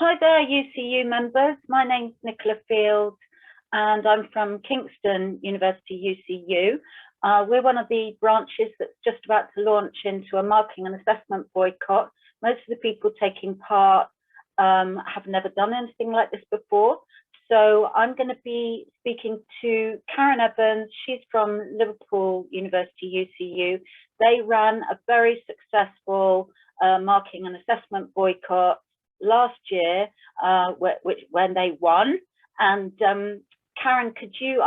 Hi there, UCU members. My name's Nicola Field, and I'm from Kingston University UCU. We're one of the branches that's just about to launch into a marking and assessment boycott. Most of the people taking part have never done anything like this before. So I'm going to be speaking to Karen Evans. She's from Liverpool University UCU. They ran a very successful marking and assessment boycott last year, when they won. And Karen, could you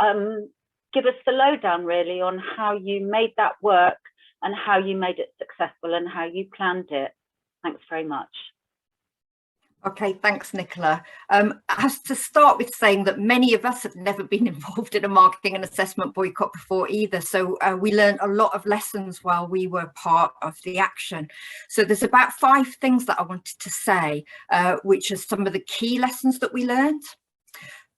give us the lowdown really on how you made that work and how you made it successful and how you planned it? Thanks very much. Okay, thanks, Nicola. I have to start with saying that many of us have never been involved in a marketing and assessment boycott before either. So we learned a lot of lessons while we were part of the action. So there's about 5 things that I wanted to say, which are some of the key lessons that we learned.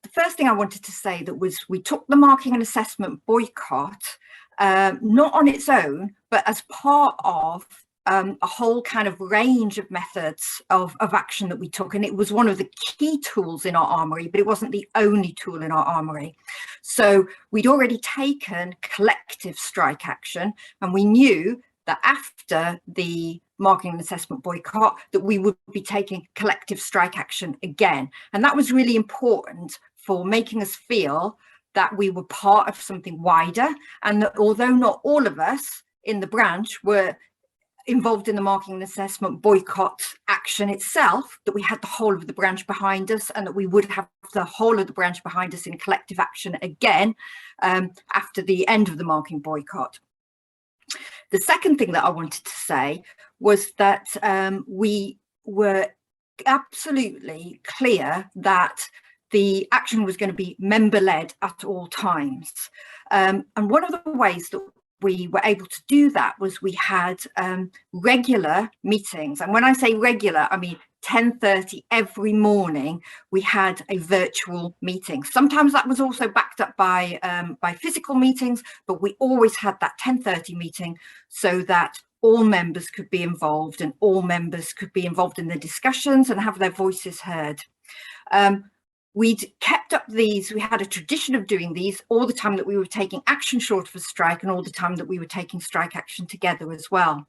The first thing I wanted to say that was we took the marking and assessment boycott, not on its own, but as part of a whole kind of range of methods of action that we took. And it was one of the key tools in our armoury, but it wasn't the only tool in our armoury. So we'd already taken collective strike action, and we knew that after the marking and assessment boycott that we would be taking collective strike action again. And that was really important for making us feel that we were part of something wider, and that although not all of us in the branch were involved in the marking and assessment boycott action itself, that we had the whole of the branch behind us, and that we would have the whole of the branch behind us in collective action again after the end of the marking boycott. The second thing that I wanted to say was that we were absolutely clear that the action was going to be member-led at all times. And one of the ways that we were able to do that was we had regular meetings. And when I say regular, I mean 10:30 every morning, we had a virtual meeting. Sometimes that was also backed up by physical meetings, but we always had that 10:30 meeting so that all members could be involved and all members could be involved in the discussions and have their voices heard. We'd kept up these, we had a tradition of doing these all the time that we were taking action short of a strike and all the time that we were taking strike action together as well.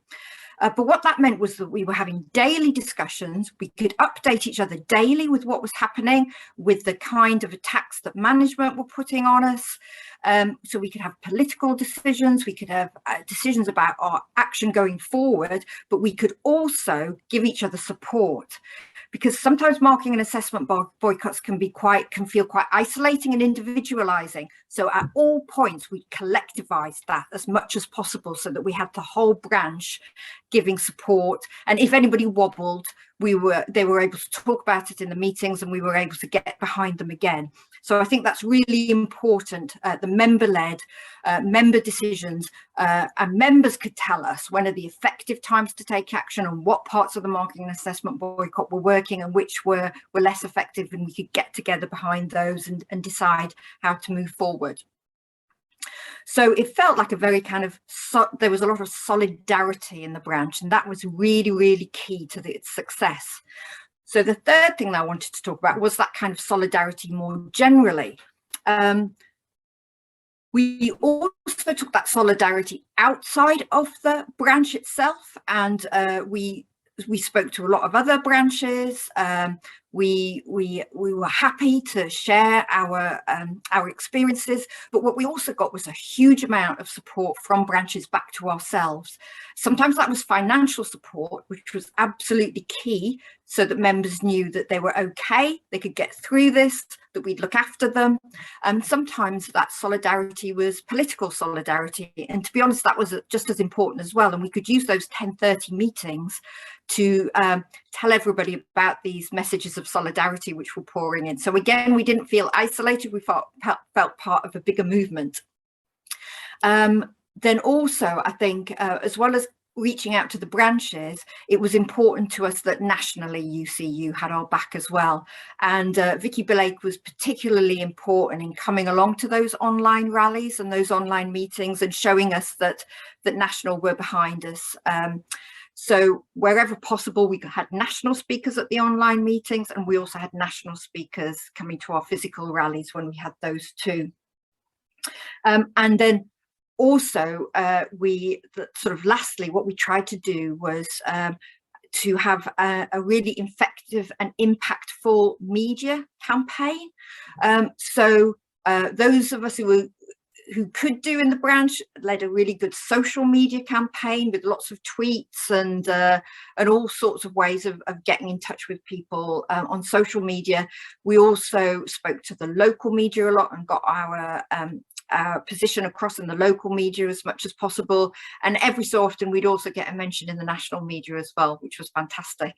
But what that meant was that we were having daily discussions. We could update each other daily with what was happening, with the kind of attacks that management were putting on us. So we could have political decisions, we could have decisions about our action going forward, but we could also give each other support. Because sometimes marking and assessment boycotts can feel quite isolating and individualizing. So at all points, we collectivized that as much as possible so that we had the whole branch giving support. And if anybody wobbled, they were able to talk about it in the meetings, and we were able to get behind them again. So I think that's really important, the member-led, member decisions, and members could tell us when are the effective times to take action and what parts of the marking and assessment boycott were working and which were less effective, and we could get together behind those and decide how to move forward. So it felt like a very kind of, there was a lot of solidarity in the branch, and that was really, really key to its success. So the third thing that I wanted to talk about was that kind of solidarity more generally. We also took that solidarity outside of the branch itself, and we spoke to a lot of other branches. We were happy to share our experiences, but what we also got was a huge amount of support from branches back to ourselves. Sometimes that was financial support, which was absolutely key, so that members knew that they were okay, they could get through this, that we'd look after them. And sometimes that solidarity was political solidarity, and to be honest, that was just as important as well. And we could use those 10:30 meetings to tell everybody about these messages of solidarity which were pouring in. So again, we didn't feel isolated, we felt part of a bigger movement. Then also, I think, as well as reaching out to the branches, it was important to us that nationally UCU had our back as well. And Vicky Blake was particularly important in coming along to those online rallies and those online meetings and showing us that national were behind us. So wherever possible, we had national speakers at the online meetings, and we also had national speakers coming to our physical rallies when we had those too. And then also, lastly, what we tried to do was to have a really effective and impactful media campaign. So those of us who could do in the branch led a really good social media campaign with lots of tweets and all sorts of ways of getting in touch with people on social media. We also spoke to the local media a lot and got our position across in the local media as much as possible, and every so often we'd also get a mention in the national media as well, which was fantastic.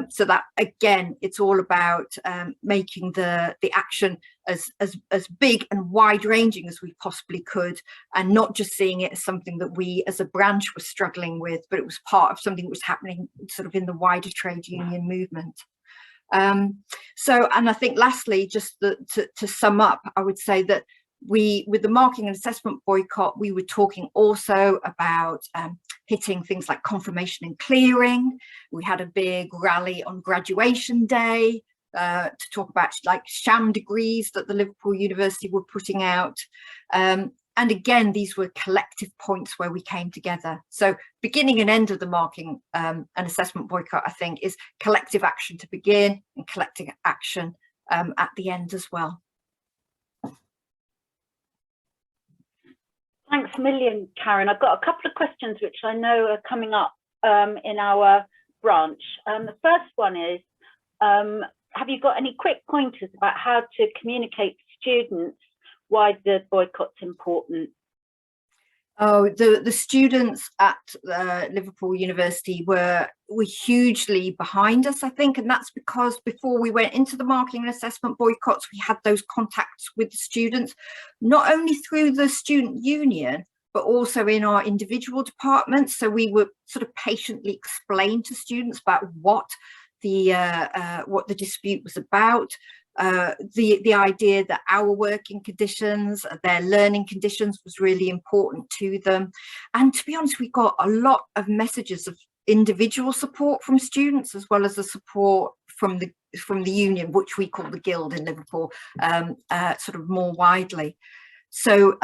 So that, again, it's all about making the action as big and wide-ranging as we possibly could, and not just seeing it as something that we as a branch were struggling with, but it was part of something that was happening sort of in the wider trade union movement. And I think lastly, just to sum up, I would say that with the marking and assessment boycott, we were talking also about hitting things like confirmation and clearing. We had a big rally on graduation day to talk about like sham degrees that the Liverpool University were putting out. And again, these were collective points where we came together. So beginning and end of the marking and assessment boycott, I think, is collective action to begin and collective action at the end as well. Thanks a million, Karen. I've got a couple of questions which I know are coming up in our branch. The first one is, have you got any quick pointers about how to communicate to students why the boycott's important? Oh, the students at Liverpool University were hugely behind us, I think, and that's because before we went into the marking and assessment boycotts, we had those contacts with the students, not only through the student union, but also in our individual departments. So we would sort of patiently explain to students about what the dispute was about. The idea that our working conditions, their learning conditions was really important to them. And to be honest, we got a lot of messages of individual support from students, as well as the support from the union, which we call the Guild in Liverpool, sort of more widely. So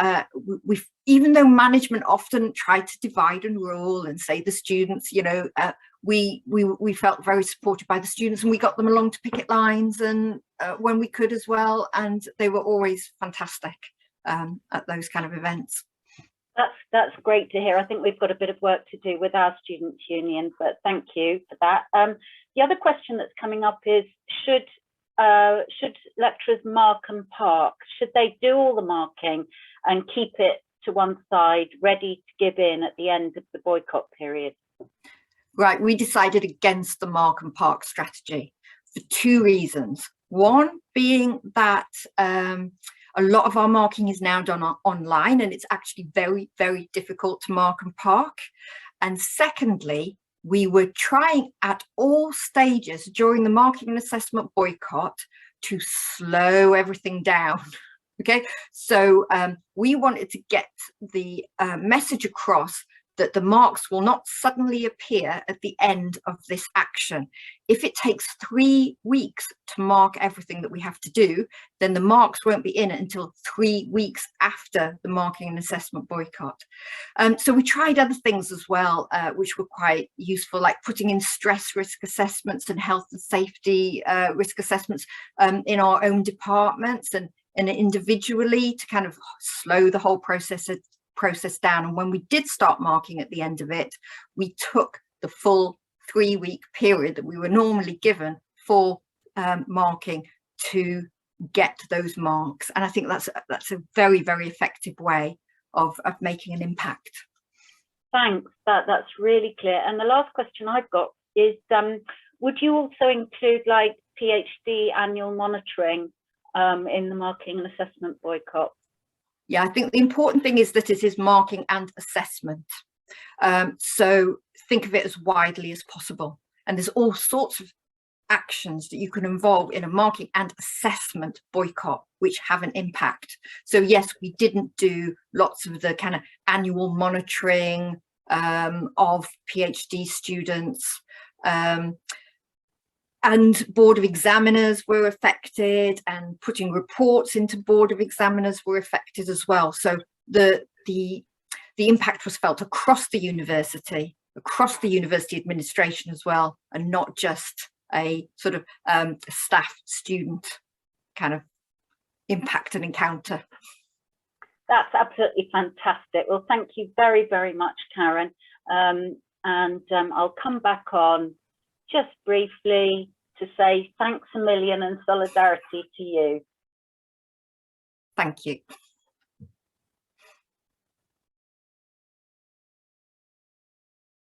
even though management often tried to divide and rule and say the students, you know, we felt very supported by the students, and we got them along to picket lines and when we could as well, and they were always fantastic at those kind of events. That's great to hear. I think we've got a bit of work to do with our students' union, but thank you for that. The other question that's coming up is, should lecturers mark and park? Should they do all the marking and keep it to one side, ready to give in at the end of the boycott period? Right, we decided against the mark and park strategy for two reasons. One being that a lot of our marking is now done online, and it's actually very, very difficult to mark and park. And secondly, we were trying at all stages during the marking and assessment boycott to slow everything down. Okay, so we wanted to get the message across that the marks will not suddenly appear at the end of this action. If it takes 3 weeks to mark everything that we have to do, then the marks won't be in until 3 weeks after the marking and assessment boycott. So we tried other things as well, which were quite useful, like putting in stress risk assessments and health and safety risk assessments in our own departments and individually to kind of slow the whole process down. And when we did start marking at the end of it, we took the full 3-week period that we were normally given for marking to get those marks. And I think that's a very, very effective way of making an impact. Thanks, that's really clear. And the last question I've got is, would you also include like PhD annual monitoring in the marking and assessment boycott? Yeah, I think the important thing is that it is marking and assessment. So think of it as widely as possible. And there's all sorts of actions that you can involve in a marking and assessment boycott which have an impact. So yes, we didn't do lots of the kind of annual monitoring of PhD students, and board of examiners were affected, and putting reports into board of examiners were affected as well. So the impact was felt across the university administration as well, and not just a sort of staff student kind of impact and encounter. That's absolutely fantastic. Well, thank you very, very much, Karen. I'll come back on just briefly to say thanks a million and solidarity to you. Thank you.